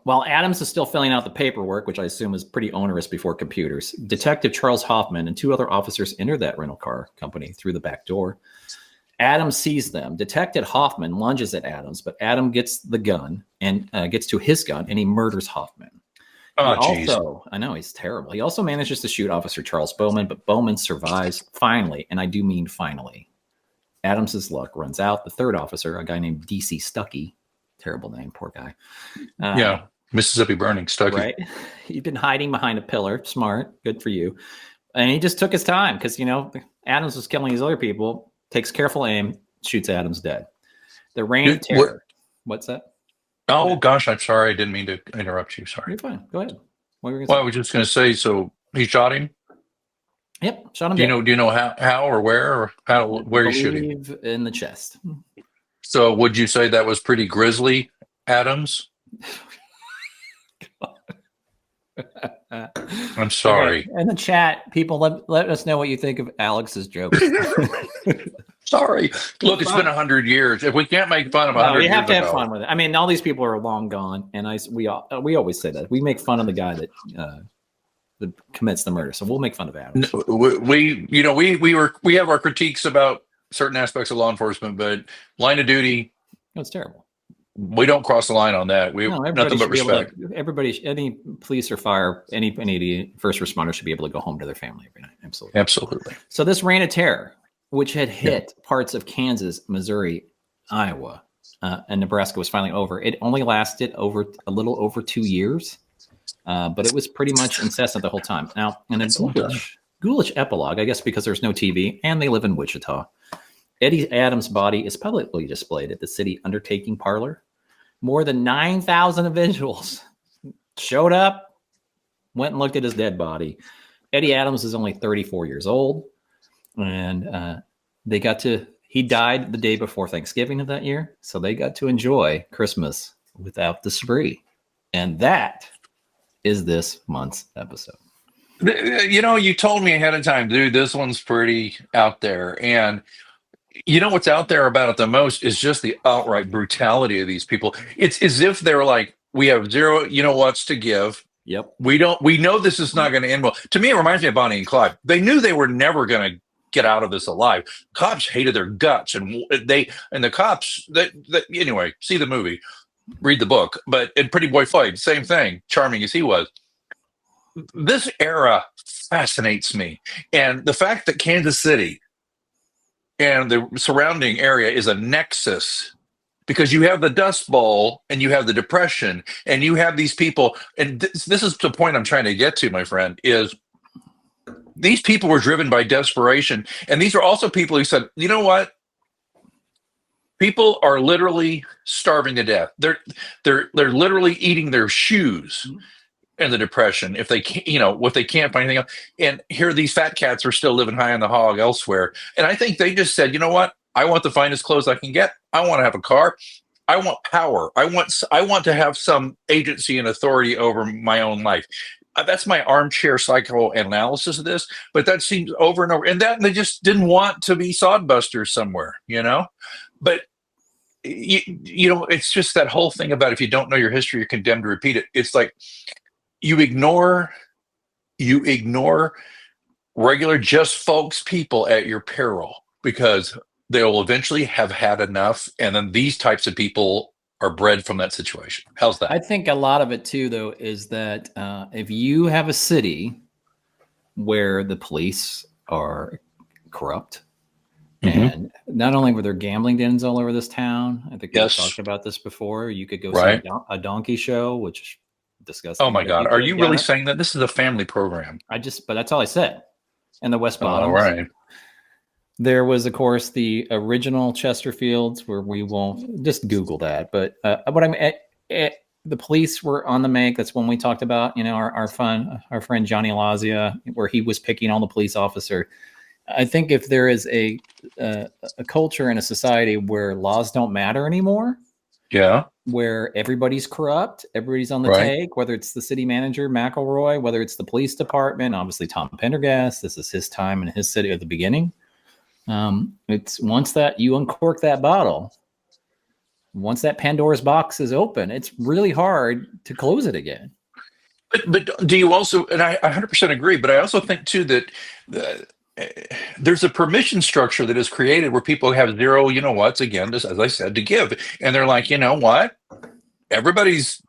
while Adams is still filling out the paperwork, which I assume is pretty onerous before computers, Detective Charles Hoffman and 2 other officers enter that rental car company through the back door. Adams sees them. Detective Hoffman lunges at Adams, but Adam gets the gun and gets to his gun, and he murders Hoffman. I know, he's terrible. He also manages to shoot Officer Charles Bowman, but Bowman survives finally, and I do mean finally. Adams's luck runs out. The 3rd officer, a guy named D.C. Stuckey, terrible name, poor guy. Mississippi Burning, Stuckey. Right. He'd been hiding behind a pillar. Smart. Good for you. And he just took his time because, Adams was killing these other people, takes careful aim, shoots Adams dead. The reign of terror. What's that? Oh, gosh, I'm sorry. I didn't mean to interrupt you. Sorry. You're fine. Go ahead. What were you Well, I going was just going to say, so he shot him? to say? Yep, shot him Do dead. you know how or where or where he shoot him? Believe in the chest. So would you say that was pretty grisly, Adams? I'm sorry. Okay. In the chat, people let us know what you think of Alex's jokes. Sorry. Look, it's been 100 years. If we can't make fun of 100 we years have to have ago, fun with it. I mean, all these people are long gone, and we always say that we make fun of the guy that commits the murder. So we'll make fun of Adams. we have our critiques about certain aspects of law enforcement, but line of duty, It's terrible. we don't cross the line on that. We nothing but respect. Any police or fire, any first responder should be able to go home to their family every night. Absolutely. Absolutely. So this reign of terror, which had hit parts of Kansas, Missouri, Iowa, and Nebraska, was finally over. It only lasted a little over 2 years, but it was pretty much incessant the whole time. Now, in a ghoulish epilogue, I guess because there's no TV and they live in Wichita, Eddie Adams' body is publicly displayed at the city undertaking parlor. More than 9,000 individuals showed up, went and looked at his dead body. Eddie Adams is only 34 years old, and he died the day before Thanksgiving of that year, so they got to enjoy Christmas without the spree. And that is this month's episode. You told me ahead of time, dude, this one's pretty out there. And what's out there about it the most is just the outright brutality of these people. It's as if they're like, we have zero, what's to give. Yep. We know this is not going to end well. To me, it reminds me of Bonnie and Clyde. They knew they were never going to get out of this alive. Cops hated their guts, and the cops anyway, see the movie, read the book. But in Pretty Boy Floyd, same thing, charming as he was. This era fascinates me. And the fact that Kansas City and the surrounding area is a nexus, because you have the Dust Bowl and you have the Depression and you have these people. And this is the point I'm trying to get to, my friend, is these people were driven by desperation. And these are also people who said, you know what? People are literally starving to death. They're literally eating their shoes in the Depression if they can't, if they can't find anything else. And here these fat cats are still living high on the hog elsewhere. And I think they just said, you know what? I want the finest clothes I can get. I want to have a car. I want power. I want to have some agency and authority over my own life. That's my armchair psychoanalysis of this, but that seems over and over. And that they just didn't want to be sodbusters somewhere, But it's just that whole thing about if you don't know your history, you're condemned to repeat it. It's like you ignore regular just folks people at your peril, because they will eventually have had enough, and then these types of people are bred from that situation. How's that? I think a lot of it too, though, is that if you have a city where the police are corrupt, and not only were there gambling dens all over this town, I think we talked about this before. You could go see a donkey show, which disgusting. Oh my God, are you really saying that? This is a family program. But that's all I said. And the West Bottoms. All right. There was, of course, the original Chesterfields, where we won't just Google that. But the police were on the make. That's when we talked about, our friend Johnny Lazia, where he was picking on the police officer. I think if there is a culture in a society where laws don't matter anymore, where everybody's corrupt, everybody's on the take, whether it's the city manager, McElroy, whether it's the police department, obviously Tom Pendergast, this is his time in his city at the beginning. It's once that you uncork that bottle, once that Pandora's box is open, it's really hard to close it again. But do you also, and I 100% agree, but I also think too that there's a permission structure that is created where people have zero, again, just as I said, to give. And they're like, you know what? It's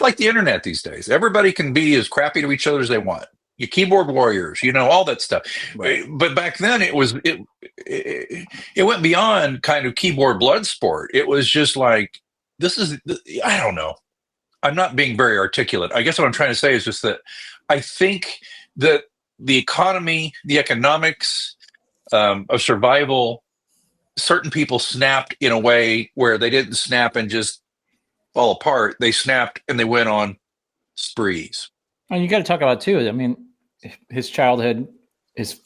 like the internet these days. Everybody can be as crappy to each other as they want. You keyboard warriors, all that stuff. Right. But back then it went beyond kind of keyboard blood sport. It was just like, I don't know. I'm not being very articulate. I guess what I'm trying to say is just that I think that the economy, the economics of survival, certain people snapped in a way where they didn't snap and just fall apart. They snapped and they went on sprees. And you got to talk about too. I mean, his childhood, his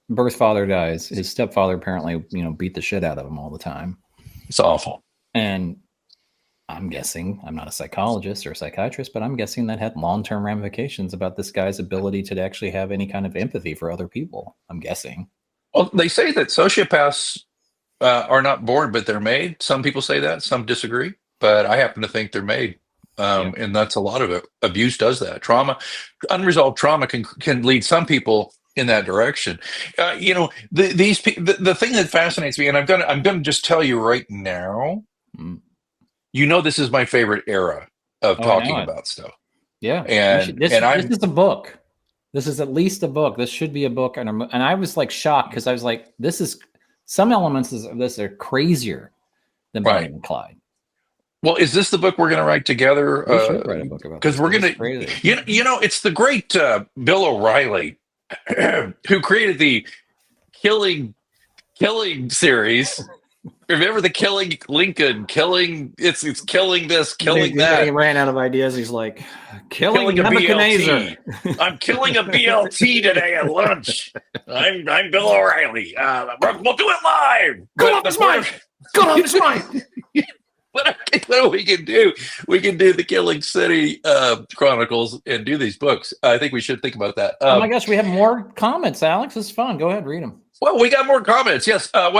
birth father dies. His stepfather apparently, beat the shit out of him all the time. It's awful. And I'm guessing, I'm not a psychologist or a psychiatrist, but I'm guessing that had long-term ramifications about this guy's ability to actually have any kind of empathy for other people. I'm guessing. Well, they say that sociopaths are not born, but they're made. Some people say that. Some disagree. But I happen to think they're made. And that's a lot of it. Abuse does that. Trauma, unresolved trauma can lead some people in that direction. The thing that fascinates me, and I'm gonna just tell you right now, this is my favorite era of talking about stuff. Yeah, and this is a book. This is at least a book. This should be a book, and I was like shocked because I was like, some elements of this are crazier than Bonnie and Clyde. Well, is this the book we're going to write together? We should write a book about this. Because we're going to, it's the great Bill O'Reilly who created the Killing series. Remember the Killing Lincoln, it's killing this, killing that. He ran out of ideas. He's like, killing a BLT. I'm killing a BLT today at lunch. I'm Bill O'Reilly. We'll do it live. Go on this mic. What we can do? We can do the Killing City Chronicles and do these books. I think we should think about that. Oh my gosh, we have more comments, Alex. It's fun. Go ahead, read them. Well, we got more comments. Yes. Oh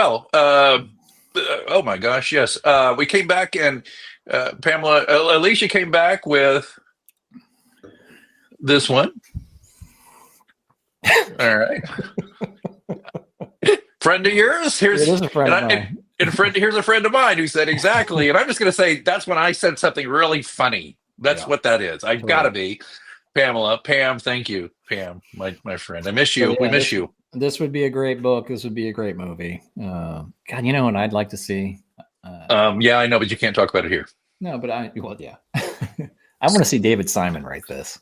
my gosh. Yes. We came back and Alicia came back with this one. All right. Friend of yours? It is a friend of mine. Here's a friend of mine who said exactly, and I'm just going to say that's when I said something really funny. That's what that is. I've got to be. Pam, thank you, Pam, my friend. I miss you. We miss you. This would be a great book. This would be a great movie. God, what I'd like to see? Yeah, I know, but you can't talk about it here. No, but I want to see David Simon write this.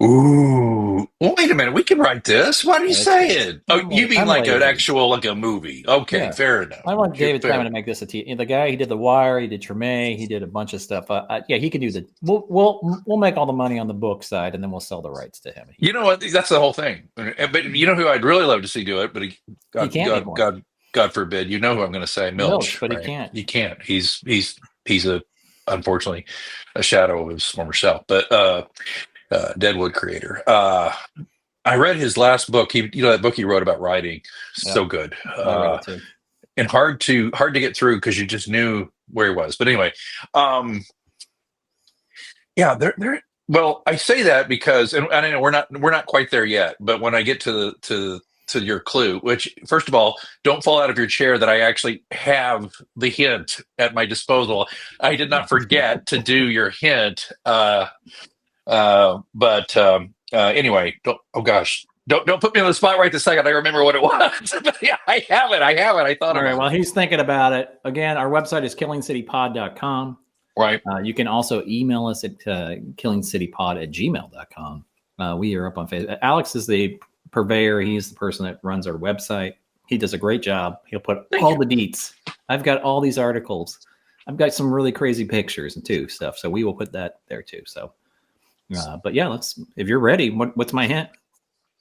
Ooh, well, wait a minute. We can write this. What are you saying? Oh, you mean like an actual, like a movie? Okay, fair enough. I want David Simon to make this a TV. The guy, he did The Wire, he did Treme, he did a bunch of stuff. He can do the. We'll make all the money on the book side, and then we'll sell the rights to him. You know what? That's the whole thing. But you know who I'd really love to see do it, but he can't. God forbid. You know who I'm going to say? Milch, but right? he can't. He can't. He's unfortunately a shadow of his former self. But Deadwood creator. I read his last book. That book he wrote about writing. So good. And hard to get through because you just knew where he was. But anyway, well, I say that because, and I know we're not quite there yet. But when I get to your clue, which first of all, don't fall out of your chair that I actually have the hint at my disposal. I did not forget to do your hint. Anyway, don't put me on the spot right this second. I remember what it was. Yeah, I have it. I thought. All right. Well, he's thinking about it. Again, our website is killingcitypod.com. Right. You can also email us at killingcitypod@gmail.com. We are up on Facebook. Alex is the purveyor. He's the person that runs our website. He does a great job. He'll put all the deets. I've got all these articles. I've got some really crazy pictures and stuff. So we will put that there too. So. But yeah, if you're ready, what's my hint?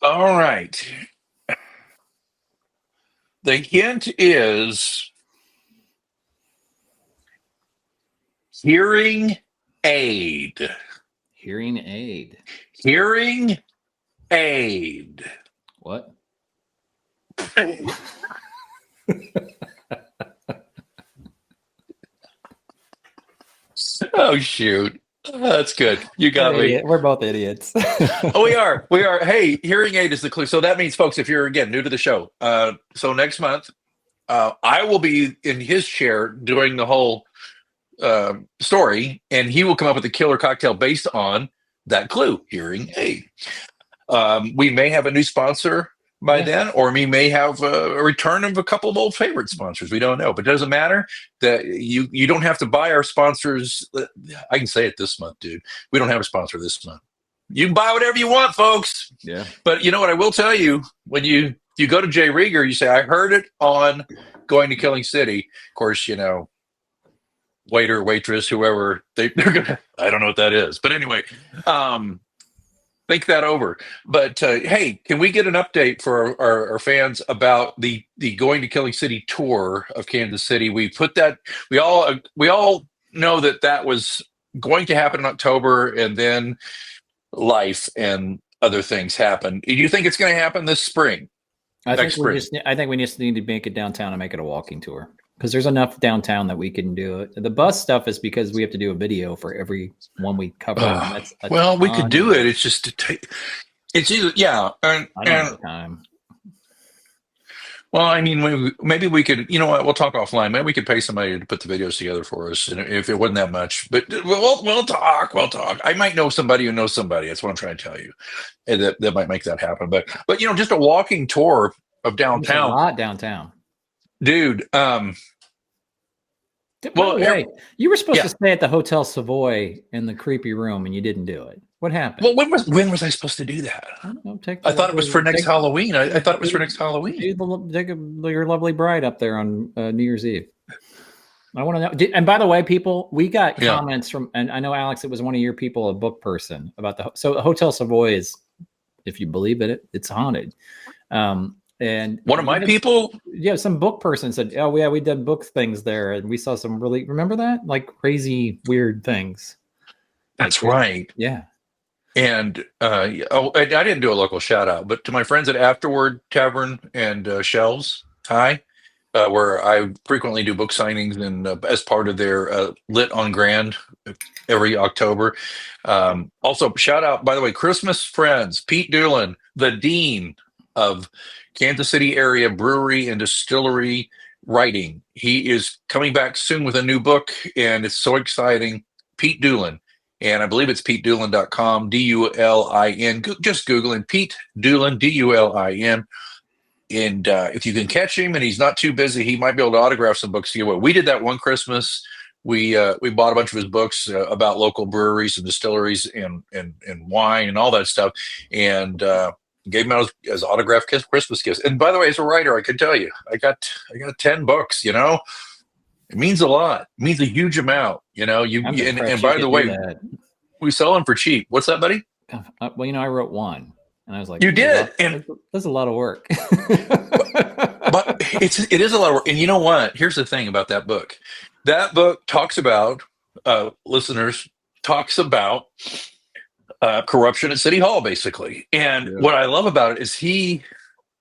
All right. The hint is hearing aid. Hearing aid. Hearing aid. What? Oh, shoot. That's good. You got me. We're both idiots. Oh, we are. Hey, hearing aid is the clue. So that means, folks, if you're, again, new to the show, so next month, I will be in his chair doing the whole story, and he will come up with a killer cocktail based on that clue, hearing aid. We may have a new sponsor by then, or we may have a return of a couple of old favorite sponsors. We don't know, but it doesn't matter. That you don't have to buy our sponsors. I can say it this month, dude. We don't have a sponsor this month. You can buy whatever you want, folks. Yeah. But you know what I will tell you, when you go to Jay Rieger, you say, I heard it on Going to Killing City. Of course, waiter, waitress, whoever, they're gonna, I don't know what that is. But anyway, think that over. But hey, can we get an update for our fans about the Going to Killing City tour of Kansas City? We put that, we all know that was going to happen in October, and then life and other things happen. Do you think it's going to happen this spring? I think we just need to make it downtown and make it a walking tour, because there's enough downtown that we can do it. The bus stuff is because we have to do a video for every one we cover. We could do it. It's just it's either and I don't have time. Well, I mean, maybe we could. You know what? We'll talk offline. Maybe we could pay somebody to put the videos together for us, and if it wasn't that much, but we'll talk. We'll talk. I might know somebody who knows somebody. That's what I'm trying to tell you, and that might make that happen. But just a walking tour of downtown. There's a lot downtown, dude. By the way, you were supposed to stay at the Hotel Savoy in the creepy room, and you didn't do it. What happened? Well, when was I supposed to do that? I don't know. I thought it was for next Halloween. I thought it was for next Halloween. Take your lovely bride up there on New Year's Eve. I want to know. And by the way, people, we got comments from, and I know, Alex, it was one of your people, a book person, about the Hotel Savoy is, if you believe it, it's haunted. And one of my people, some book person said, "Oh yeah, we did book things there, and we saw some really, remember that, like crazy weird things." That's right. Yeah. And I didn't do a local shout out, but to my friends at Afterward Tavern and Shelves High, where I frequently do book signings and as part of their Lit on Grand every October. Also, shout out, by the way, Christmas friends, Pete Doolin, the dean of Kansas City area brewery and distillery writing. He is coming back soon with a new book, and it's so exciting. Pete Doolin. And I believe it's PeteDoolin.com, Dulin. Just Google him, Pete Doolin, Dulin. And if you can catch him and he's not too busy, he might be able to autograph some books to you. We did that one Christmas. We bought a bunch of his books about local breweries and distilleries and wine and all that stuff, and gave him out as autographed Christmas gifts. And by the way, as a writer, I can tell you, I got 10 books. It means a lot. It means a huge amount. And by the way, we sell them for cheap. What's that, buddy? Well, I wrote one, and I was like, "You did," and that's a lot of work. but it is a lot of work. And you know what? Here's the thing about that book. That book talks about corruption at City Hall, basically. And what I love about it is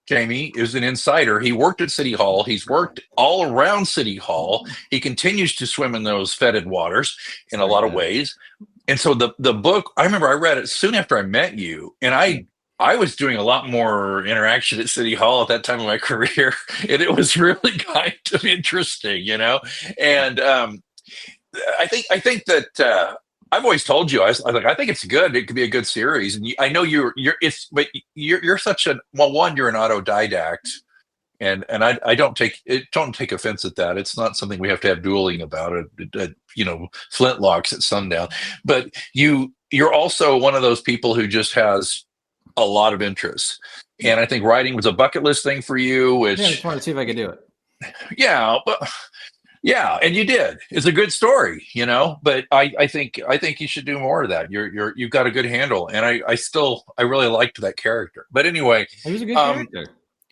Jamie is an insider. He worked at City Hall. He's worked all around City Hall. He continues to swim in those fetid waters in a lot of ways. And so the book, I remember I read it soon after I met you, and I was doing a lot more interaction at City Hall at that time of my career, and it was really kind of interesting, And I think that I've always told you, I think it's good. It could be a good series, and I know you're such you're an autodidact, and I don't take offense at that. It's not something we have to have dueling about it. Flintlocks at sundown. But you're also one of those people who just has a lot of interests, and I think writing was a bucket list thing for you. I just wanted to see if I could do it. Yeah, but. Yeah, and you did. It's a good story, But I think you should do more of that. You've got a good handle, and I really liked that character. But anyway, he was a good character.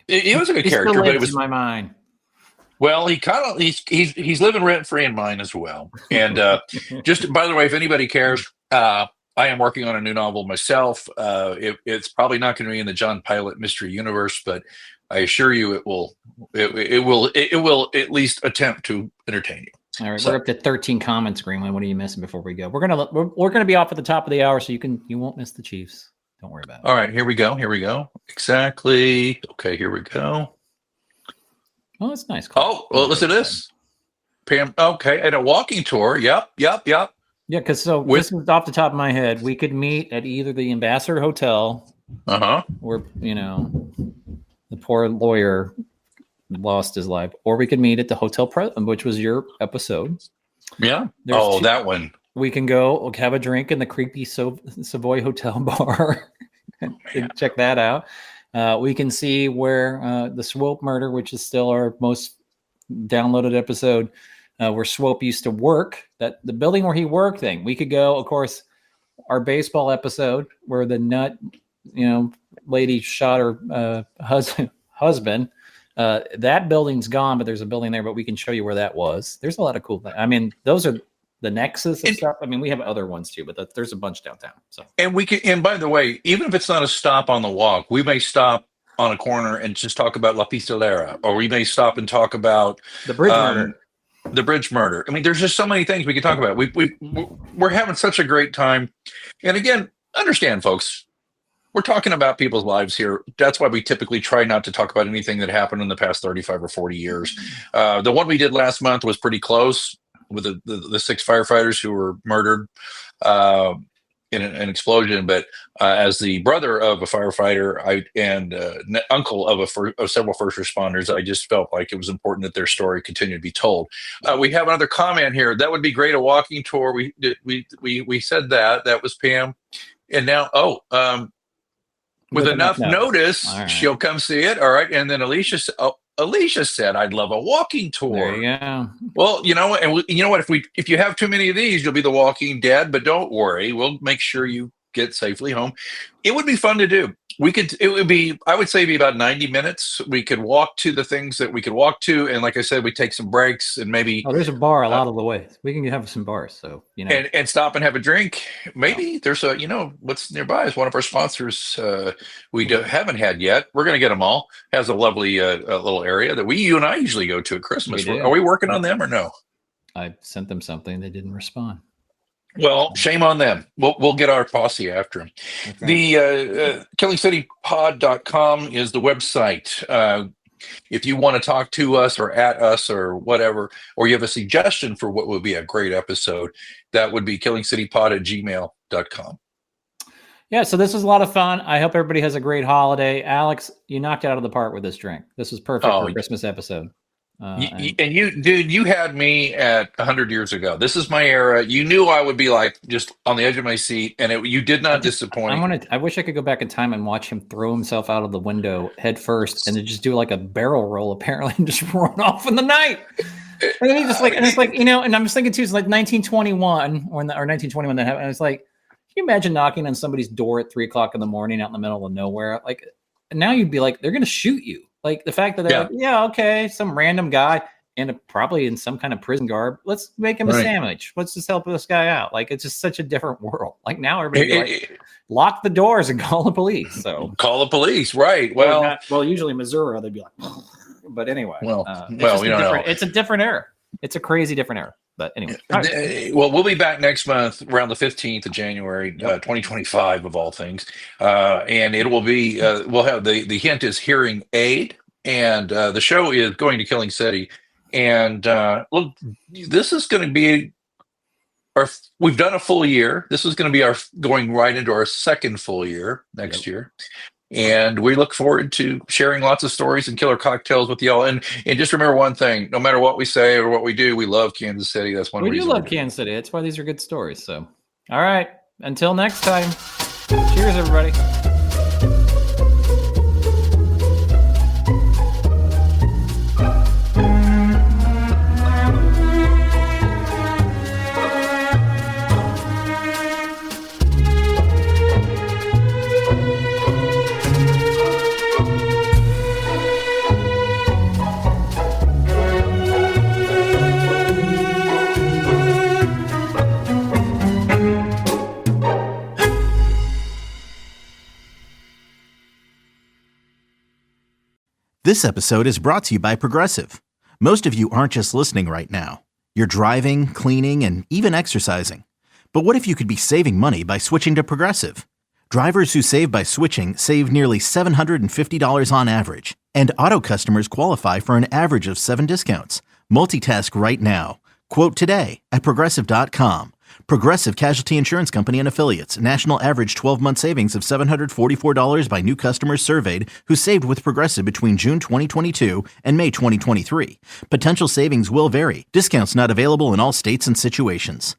He was a good character, but it was in my mind. Well, he's living rent free in mine as well. And just by the way, if anybody cares, I am working on a new novel myself. It's probably not going to be in the John Pilot mystery universe, but I assure you, it will at least attempt to entertain you. All right, we're up to 13 comments, Greenland. What are you missing before we go? We're gonna be off at the top of the hour, so you won't miss the Chiefs. Don't worry about it. All right, here we go. Exactly. Okay, here we go. Oh, that's nice. Oh, well, listen to this, Pam. Okay, and a walking tour. Yep. Yeah, because this is off the top of my head. We could meet at either the Ambassador Hotel, where the poor lawyer lost his life, or we could meet at the Hotel President, which was your episode. Yeah. That one. we can go have a drink in the creepy Savoy Hotel bar. And check that out. We can see where the Swope murder, which is still our most downloaded episode, where Swope used to work, that the building where he worked thing. We could go, of course, our baseball episode where the nut, lady shot her husband. That building's gone, but there's a building there, but we can show you where that was. There's a lot of cool things. I mean, those are the nexus of stuff. I mean, we have other ones too, but there's a bunch downtown. So, and we can, and by the way, even if it's not a stop on the walk, we may stop on a corner and just talk about La Pistolera, or we may stop and talk about the bridge murder. The bridge murder. I mean, there's just so many things we can talk about. We're having such a great time. And again, understand, folks, we're talking about people's lives here. That's why we typically try not to talk about anything that happened in the past 35 or 40 years. The one we did last month was pretty close, with the 6 firefighters who were murdered in an explosion. But as the brother of a firefighter and uncle of several first responders, I just felt like it was important that their story continue to be told. We have another comment here. That would be great, a walking tour. We said that. That was Pam. And now, with enough notice, right, she'll come see it. All right. And then Alicia said, I'd love a walking tour. There you go. Well, you know what? If you have too many of these, you'll be the Walking Dead. But don't worry, we'll make sure you get safely home. It would be fun to do. I would say, be about 90 minutes. We could walk to the things that we could walk to, and like I said, we take some breaks and maybe. Oh, there's a bar a lot of the way. We can have some bars, so and stop and have a drink. Maybe there's what's nearby is one of our sponsors. We haven't had yet. We're going to get them all. Has a lovely little area that you and I usually go to at Christmas. Are we working on them or no? I sent them something. They didn't respond. Well, shame on them. We'll get our posse after them. Okay. The killingcitypod.com is the website. If you want to talk to us or at us or whatever, or you have a suggestion for what would be a great episode, that would be killingcitypod@gmail.com. Yeah, so this was a lot of fun. I hope everybody has a great holiday. Alex, you knocked it out of the park with this drink. This was perfect for a Christmas episode. You had me at 100 years ago. This is my era. You knew I would be like just on the edge of my seat, and you did not disappoint. I wish I could go back in time and watch him throw himself out of the window head first, and then just do like a barrel roll, apparently, and just run off in the night. And then he just and it's like, and I'm just thinking too, it's like 1921 or 1921 that happened. And it's like, can you imagine knocking on somebody's door at 3:00 in the morning out in the middle of nowhere? Like, now you'd be like, they're going to shoot you. Like the fact that they're okay, some random guy probably in some kind of prison garb. Let's make him a sandwich. Let's just help this guy out. Like, it's just such a different world. Like now everybody lock the doors and call the police. So call the police, right? Well, usually Missouri, they'd be like, but anyway, it's a different era. It's a crazy different era. But anyway, well, we'll be back next month around the 15th of January, 2025, of all things, and it will be. We'll have the hint is hearing aid, and the show is going to Killing City, and look, this is going to be we've done a full year. This is going to be going right into our second full year next year. And we look forward to sharing lots of stories and killer cocktails with y'all. And just remember one thing: no matter what we say or what we do, we love Kansas City. That's one reason. We do love Kansas City. That's why these are good stories. So, all right. Until next time. Cheers, everybody. This episode is brought to you by Progressive. Most of you aren't just listening right now. You're driving, cleaning, and even exercising. But what if you could be saving money by switching to Progressive? Drivers who save by switching save nearly $750 on average. And auto customers qualify for an average of 7 discounts. Multitask right now. Quote today at Progressive.com. Progressive Casualty Insurance Company and Affiliates. National average 12-month savings of $744 by new customers surveyed who saved with Progressive between June 2022 and May 2023. Potential savings will vary. Discounts not available in all states and situations.